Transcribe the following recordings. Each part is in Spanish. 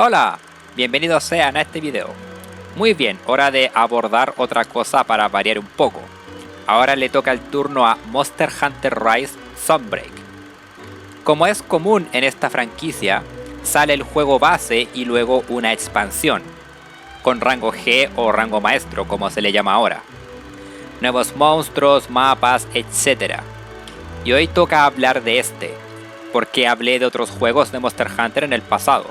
Hola, bienvenidos sean a este video. Muy bien, hora de abordar otra cosa para variar un poco. Ahora le toca el turno a Monster Hunter Rise Sunbreak. Como es común en esta franquicia, sale el juego base y luego una expansión, con rango G o rango maestro como se le llama ahora. Nuevos monstruos, mapas, etc. Y hoy toca hablar de este, porque hablé de otros juegos de Monster Hunter en el pasado.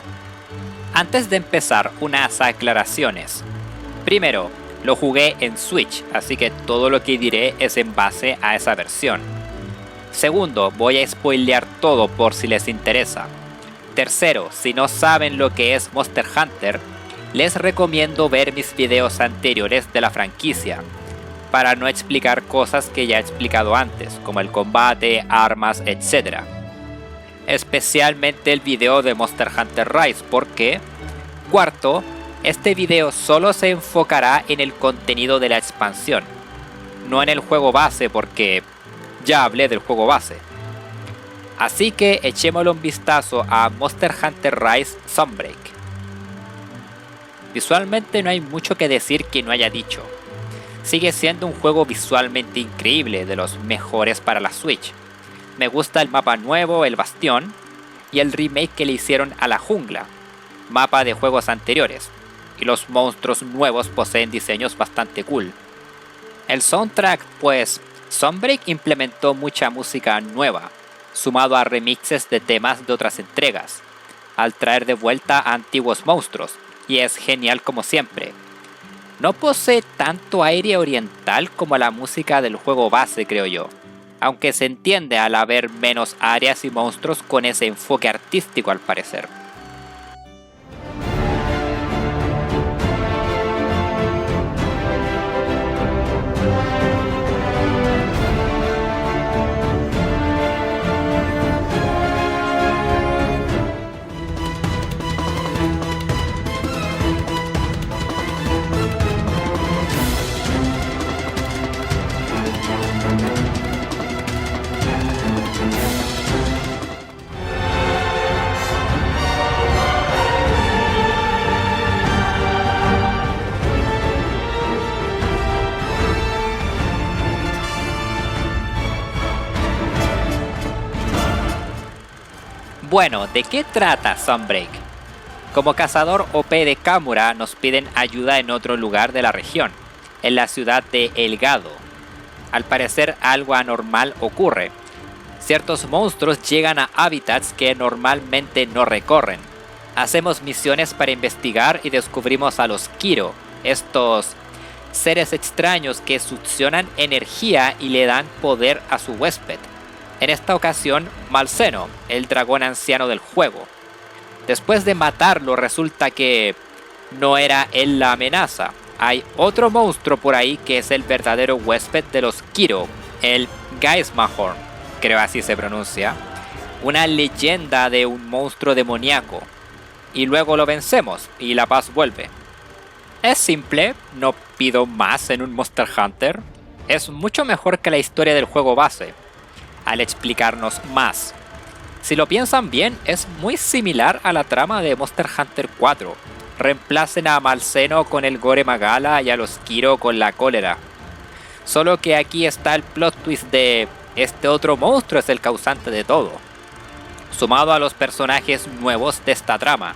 Antes de empezar, unas aclaraciones. Primero, lo jugué en Switch, así que todo lo que diré es en base a esa versión. Segundo, voy a spoilear todo por si les interesa. Tercero, si no saben lo que es Monster Hunter, les recomiendo ver mis videos anteriores de la franquicia, para no explicar cosas que ya he explicado antes, como el combate, armas, etc. Especialmente el video de Monster Hunter Rise, porque, cuarto, este video solo se enfocará en el contenido de la expansión, no en el juego base porque ya hablé del juego base. Así que echémosle un vistazo a Monster Hunter Rise Sunbreak. Visualmente no hay mucho que decir que no haya dicho. Sigue siendo un juego visualmente increíble, de los mejores para la Switch. Me gusta el mapa nuevo, el Bastión, y el remake que le hicieron a la jungla, mapa de juegos anteriores, y los monstruos nuevos poseen diseños bastante cool. El soundtrack, pues, Sunbreak implementó mucha música nueva, sumado a remixes de temas de otras entregas, al traer de vuelta a antiguos monstruos, y es genial como siempre. No posee tanto aire oriental como la música del juego base, creo yo, aunque se entiende al haber menos áreas y monstruos con ese enfoque artístico al parecer. Bueno, ¿de qué trata Sunbreak? Como cazador OP de Kamura nos piden ayuda en otro lugar de la región, en la ciudad de Elgado. Al parecer algo anormal ocurre. Ciertos monstruos llegan a hábitats que normalmente no recorren. Hacemos misiones para investigar y descubrimos a los Kiro, estos seres extraños que succionan energía y le dan poder a su huésped. En esta ocasión, Malseno, el dragón anciano del juego. Después de matarlo, resulta que no era él la amenaza. Hay otro monstruo por ahí que es el verdadero huésped de los Kiro, el Geismahorn, creo así se pronuncia. Una leyenda de un monstruo demoníaco. Y luego lo vencemos y la paz vuelve. Es simple, no pido más en un Monster Hunter. Es mucho mejor que la historia del juego base, al explicarnos más. Si lo piensan bien, es muy similar a la trama de Monster Hunter 4. Reemplacen a Malseno con el Gore Magala y a los Kiro con la cólera. Solo que aquí está el plot twist de este otro monstruo es el causante de todo, sumado a los personajes nuevos de esta trama.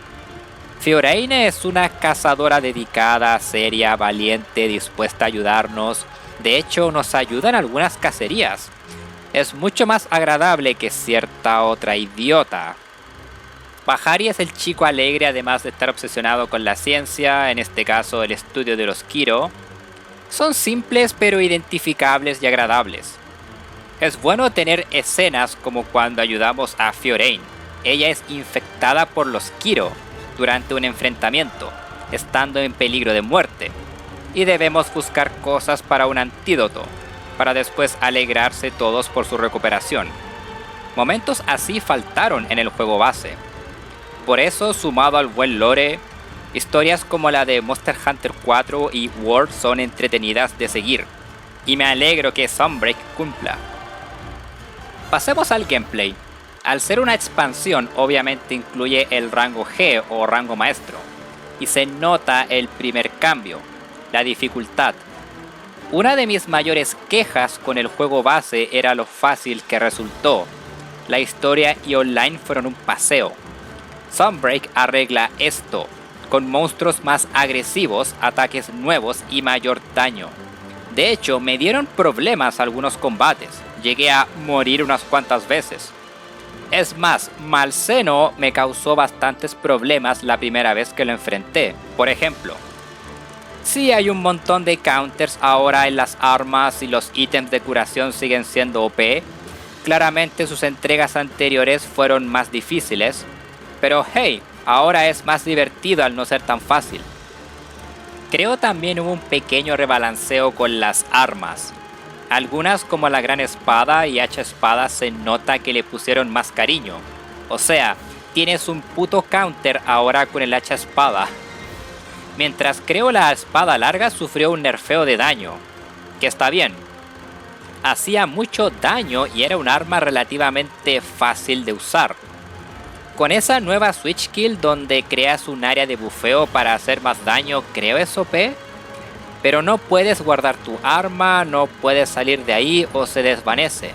Fioreine es una cazadora dedicada, seria, valiente, dispuesta a ayudarnos. De hecho, nos ayuda en algunas cacerías. Es mucho más agradable que cierta otra idiota. Bahari es el chico alegre, además de estar obsesionado con la ciencia, en este caso el estudio de los Kiro. Son simples pero identificables y agradables. Es bueno tener escenas como cuando ayudamos a Fioreine. Ella es infectada por los Kiro durante un enfrentamiento, estando en peligro de muerte, y debemos buscar cosas para un antídoto, para después alegrarse todos por su recuperación. Momentos así faltaron en el juego base. Por eso, sumado al buen lore, historias como la de Monster Hunter 4 y World son entretenidas de seguir, y me alegro que Sunbreak cumpla. Pasemos al gameplay. Al ser una expansión, obviamente incluye el rango G o rango maestro, y se nota el primer cambio, la dificultad. Una de mis mayores quejas con el juego base era lo fácil que resultó. La historia y online fueron un paseo. Sunbreak arregla esto, con monstruos más agresivos, ataques nuevos y mayor daño. De hecho, me dieron problemas algunos combates, llegué a morir unas cuantas veces. Es más, Malseno me causó bastantes problemas la primera vez que lo enfrenté. Por ejemplo, sí hay un montón de counters ahora en las armas y los ítems de curación siguen siendo OP. Claramente sus entregas anteriores fueron más difíciles, pero hey, ahora es más divertido al no ser tan fácil. Creo también hubo un pequeño rebalanceo con las armas. Algunas como la gran espada y hacha espada se nota que le pusieron más cariño. O sea, tienes un puto counter ahora con el hacha espada. Mientras creo la espada larga sufrió un nerfeo de daño, que está bien. Hacía mucho daño y era un arma relativamente fácil de usar. Con esa nueva Switch Kill donde creas un área de bufeo para hacer más daño, creo es OP. Pero no puedes guardar tu arma, no puedes salir de ahí o se desvanece.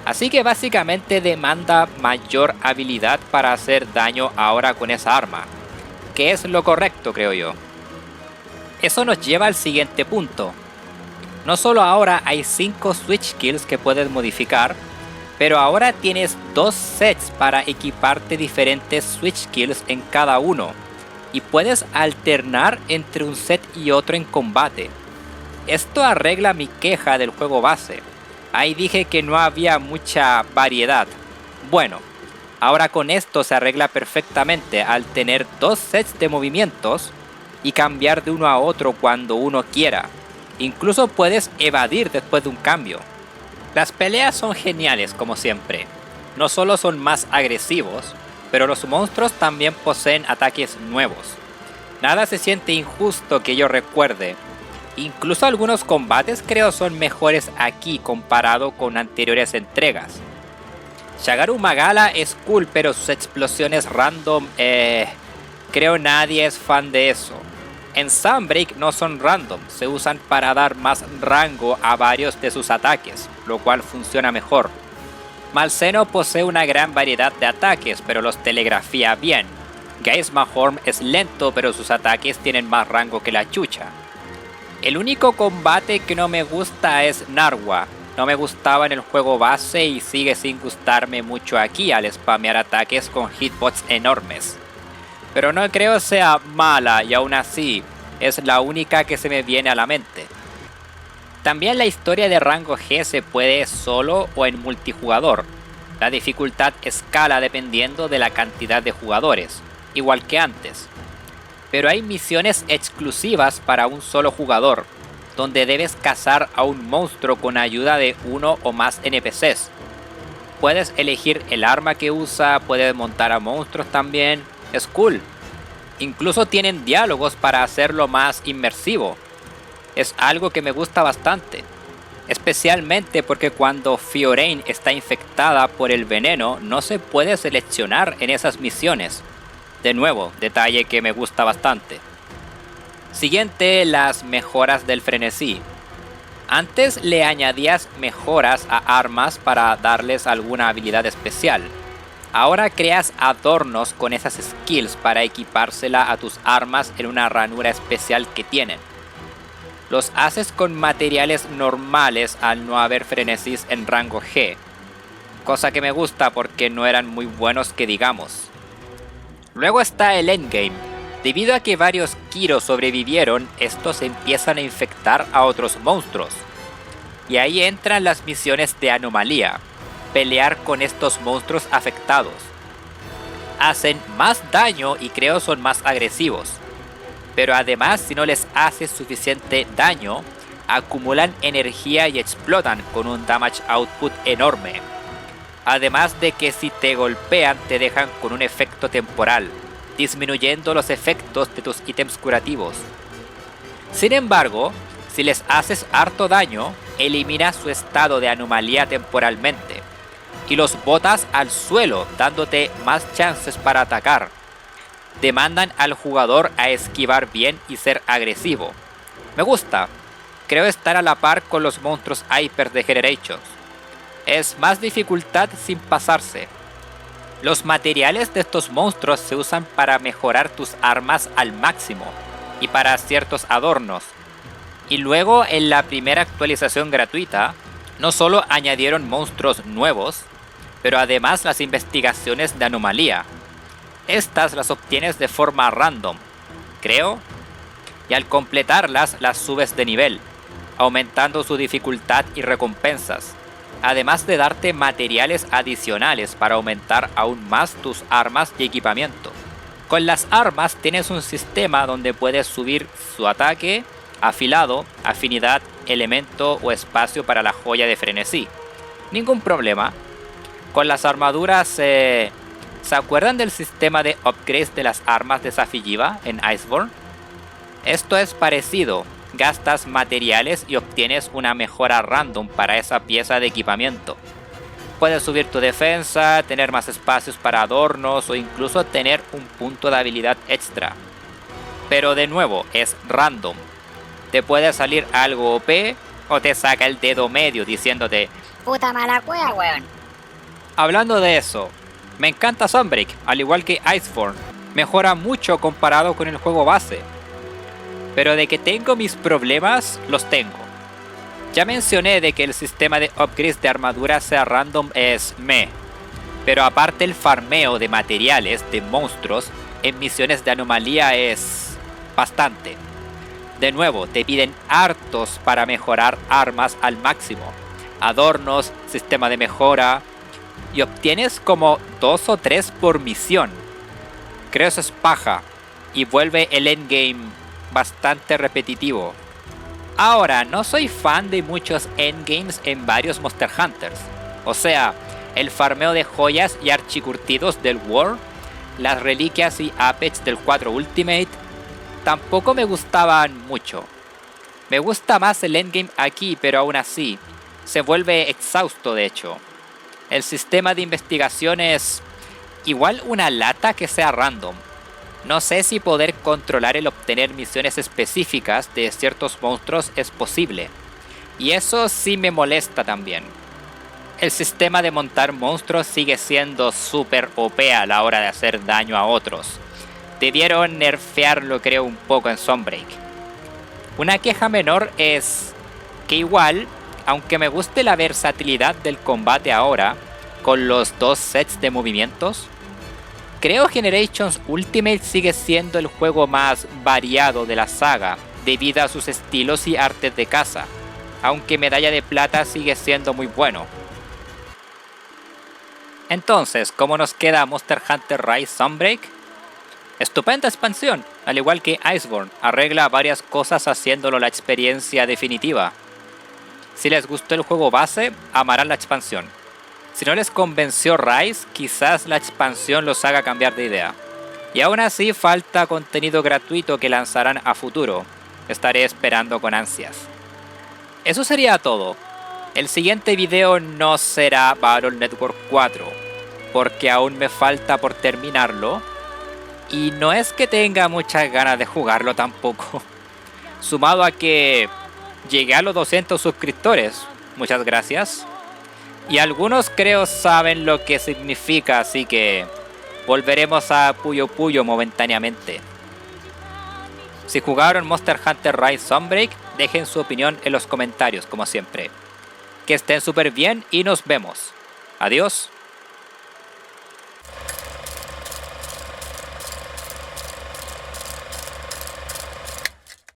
Así que básicamente demanda mayor habilidad para hacer daño ahora con esa arma, que es lo correcto creo yo. Eso nos lleva al siguiente punto. No solo ahora hay 5 Switch Kills que puedes modificar, pero ahora tienes 2 sets para equiparte diferentes Switch Kills en cada uno. Y puedes alternar entre un set y otro en combate. Esto arregla mi queja del juego base. Ahí dije que no había mucha variedad. Bueno, ahora con esto se arregla perfectamente al tener 2 sets de movimientos y cambiar de uno a otro cuando uno quiera. Incluso puedes evadir después de un cambio. Las peleas son geniales como siempre. No solo son más agresivos, pero los monstruos también poseen ataques nuevos. Nada se siente injusto que yo recuerde. Incluso algunos combates creo son mejores aquí comparado con anteriores entregas. Shagaru Magala es cool, pero sus explosiones random, creo nadie es fan de eso. En Sunbreak no son random, se usan para dar más rango a varios de sus ataques, lo cual funciona mejor. Malseno posee una gran variedad de ataques, pero los telegrafía bien. Geismahorn es lento, pero sus ataques tienen más rango que la chucha. El único combate que no me gusta es Narwa. No me gustaba en el juego base y sigue sin gustarme mucho aquí al spamear ataques con hitbox enormes. Pero no creo sea mala y aún así es la única que se me viene a la mente. También la historia de rango G se puede solo o en multijugador. La dificultad escala dependiendo de la cantidad de jugadores, igual que antes. Pero hay misiones exclusivas para un solo jugador, donde debes cazar a un monstruo con ayuda de uno o más NPCs. Puedes elegir el arma que usa, puedes montar a monstruos también, es cool. Incluso tienen diálogos para hacerlo más inmersivo. Es algo que me gusta bastante, especialmente porque cuando Fiorine está infectada por el veneno no se puede seleccionar en esas misiones. De nuevo, detalle que me gusta bastante. Siguiente, las mejoras del frenesí. Antes le añadías mejoras a armas para darles alguna habilidad especial. Ahora creas adornos con esas skills para equipársela a tus armas en una ranura especial que tienen. Los haces con materiales normales al no haber frenesís en rango G, cosa que me gusta porque no eran muy buenos que digamos. Luego está el endgame. Debido a que varios Kiro sobrevivieron, estos empiezan a infectar a otros monstruos. Y ahí entran las misiones de anomalía, pelear con estos monstruos afectados. Hacen más daño y creo son más agresivos. Pero además, si no les haces suficiente daño, acumulan energía y explotan con un damage output enorme. Además de que si te golpean te dejan con un efecto temporal, disminuyendo los efectos de tus ítems curativos. Sin embargo, si les haces harto daño, eliminas su estado de anomalía temporalmente. y los botas al suelo, dándote más chances para atacar. Demandan al jugador a esquivar bien y ser agresivo. Me gusta. Creo estar a la par con los monstruos Hyper de Generations. Es más dificultad sin pasarse. Los materiales de estos monstruos se usan para mejorar tus armas al máximo y para ciertos adornos. Y luego en la primera actualización gratuita, no solo añadieron monstruos nuevos, pero además las investigaciones de anomalía. Estas las obtienes de forma random, creo, y al completarlas las subes de nivel, aumentando su dificultad y recompensas, además de darte materiales adicionales para aumentar aún más tus armas y equipamiento. Con las armas tienes un sistema donde puedes subir su ataque, afilado, afinidad, elemento o espacio para la joya de frenesí. Ningún problema. Con las armaduras, ¿se acuerdan del sistema de upgrades de las armas de Safi'jiiva en Iceborne? Esto es parecido. Gastas materiales y obtienes una mejora random para esa pieza de equipamiento. Puedes subir tu defensa, tener más espacios para adornos o incluso tener un punto de habilidad extra. Pero de nuevo, es random. Te puede salir algo OP o te saca el dedo medio diciéndote Puta mala cueva, weón. Hablando de eso, me encanta Sunbreak, al igual que Iceborne. Mejora mucho comparado con el juego base. Pero de que tengo mis problemas, los tengo. Ya mencioné de que el sistema de upgrades de armadura sea random es meh. Pero aparte el farmeo de materiales de monstruos en misiones de anomalía es bastante. De nuevo, te piden hartos para mejorar armas al máximo. Adornos, sistema de mejora. Y obtienes como 2 o 3 por misión. Creo eso es paja. Y vuelve el endgame bastante repetitivo. Ahora, no soy fan de muchos endgames en varios Monster Hunters. O sea, el farmeo de joyas y archicurtidos del World, las reliquias y Apex del 4 Ultimate, tampoco me gustaban mucho. Me gusta más el endgame aquí, pero aún así, se vuelve exhausto de hecho. El sistema de investigación es igual una lata que sea random. No sé si poder controlar el obtener misiones específicas de ciertos monstruos es posible. Y eso sí me molesta también. El sistema de montar monstruos sigue siendo super OP a la hora de hacer daño a otros. Debieron nerfearlo creo un poco en Sunbreak. Una queja menor es que igual, aunque me guste la versatilidad del combate ahora, con los 2 sets de movimientos, creo Generations Ultimate sigue siendo el juego más variado de la saga, debido a sus estilos y artes de caza, aunque Medalla de Plata sigue siendo muy bueno. Entonces, ¿cómo nos queda Monster Hunter Rise Sunbreak? Estupenda expansión, al igual que Iceborne, arregla varias cosas haciéndolo la experiencia definitiva. Si les gustó el juego base, amarán la expansión. Si no les convenció Rise, quizás la expansión los haga cambiar de idea. Y aún así falta contenido gratuito que lanzarán a futuro. Estaré esperando con ansias. Eso sería todo. El siguiente video no será Battle Network 4, porque aún me falta por terminarlo. Y no es que tenga muchas ganas de jugarlo tampoco. Sumado a que llegué a los 200 suscriptores. Muchas gracias. Y algunos creo saben lo que significa, así que volveremos a Puyo Puyo momentáneamente. Si jugaron Monster Hunter Rise Sunbreak, dejen su opinión en los comentarios, como siempre. Que estén súper bien y nos vemos. Adiós.